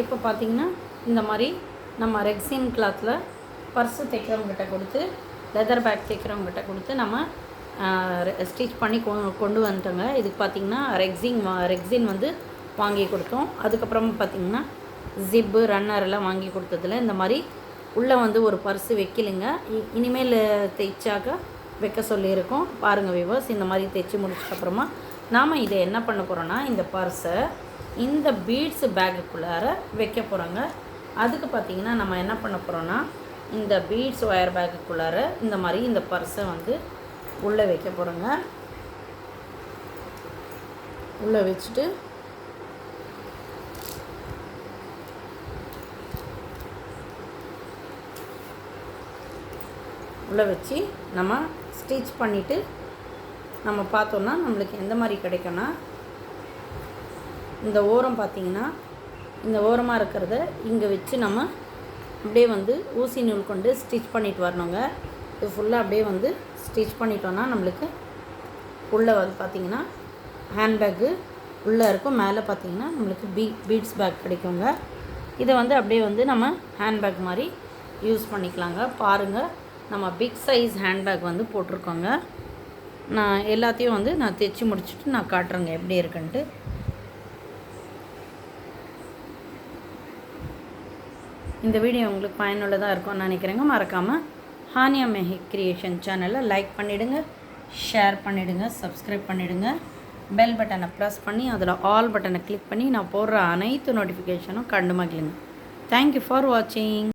இப்போ பார்த்திங்கன்னா இந்த மாதிரி நம்ம ரெக்ஸின் கிளாத்தில் பர்ஸு தைக்கிறவங்ககிட்ட கொடுத்து லெதர் பேக் தைக்கிறவங்ககிட்ட கொடுத்து நம்ம ஸ்டிச் பண்ணி கொண்டு வந்துட்டோங்க. இதுக்கு பார்த்திங்கன்னா ரெக்ஸின் வந்து வாங்கி கொடுத்தோம். அதுக்கப்புறம் பார்த்திங்கன்னா ஜிப்பு ரன்னர் எல்லாம் வாங்கி கொடுத்ததில் இந்த மாதிரி உள்ளே வந்து ஒரு பர்ஸு வைக்கலைங்க. இனிமேல் தைச்சாக்க வைக்க சொல்லியிருக்கோம். பாருங்கள் வியூவர்ஸ், இந்த மாதிரி தைச்சி முடிச்சதுக்கப்புறமா நாம் இதை என்ன பண்ண போகிறோன்னா இந்த பர்ஸை இந்த பீட்ஸு பேக்குக்குள்ளார வைக்க போகிறோங்க. அதுக்கு பார்த்திங்கன்னா நம்ம என்ன பண்ண போகிறோன்னா இந்த பீட்ஸ் ஒயர் பேக்குக்குள்ளார இந்த மாதிரி இந்த பர்ஸை வந்து உள்ளே வைக்க போகிறோங்க. உள்ளே வச்சுட்டு உள்ளே வச்சு நம்ம ஸ்டிச் பண்ணிவிட்டு நம்ம பார்த்தோன்னா நம்மளுக்கு எந்த மாதிரி கிடைக்கும்னா இந்த ஓரம் பார்த்திங்கன்னா இந்த ஓரமாக இருக்கிறத இங்கே வச்சு நம்ம அப்படியே வந்து ஊசி நூல் கொண்டு ஸ்டிச் பண்ணிட்டு வரணுங்க. இது ஃபுல்லாக அப்படியே வந்து ஸ்டிச் பண்ணிட்டோன்னா நம்மளுக்கு உள்ளே வந்து பார்த்திங்கன்னா ஹேண்ட்பேக்கு உள்ளே இருக்கும். மேலே பார்த்திங்கன்னா நம்மளுக்கு பீட்ஸ் பேக் கிடைக்குங்க. இதை வந்து அப்படியே வந்து நம்ம ஹேண்ட்பேக் மாதிரி யூஸ் பண்ணிக்கலாங்க. பாருங்கள், நம்ம பிக் சைஸ் ஹேண்ட்பேக் வந்து போட்டிருக்கோங்க. நான் எல்லாத்தையும் வந்து நான் தைச்சி முடிச்சுட்டு நான் காட்டுறேங்க எப்படி இருக்குன்ட்டு. இந்த வீடியோ உங்களுக்கு பயனுள்ளதாக இருக்கும்னு நினைக்கிறேங்க. மறக்காமல் ஹானியா மெஹிக் கிரியேஷன் சேனலை லைக் பண்ணிவிடுங்க, ஷேர் பண்ணிவிடுங்க, சப்ஸ்கிரைப் பண்ணிவிடுங்க. பெல் பட்டனை ப்ரெஸ் பண்ணி அதில் ஆல் பட்டனை கிளிக் பண்ணி நான் போடுற அனைத்து நோட்டிஃபிகேஷனும் கண்டு மகிழுங்க. தேங்க்யூ ஃபார் வாட்சிங்.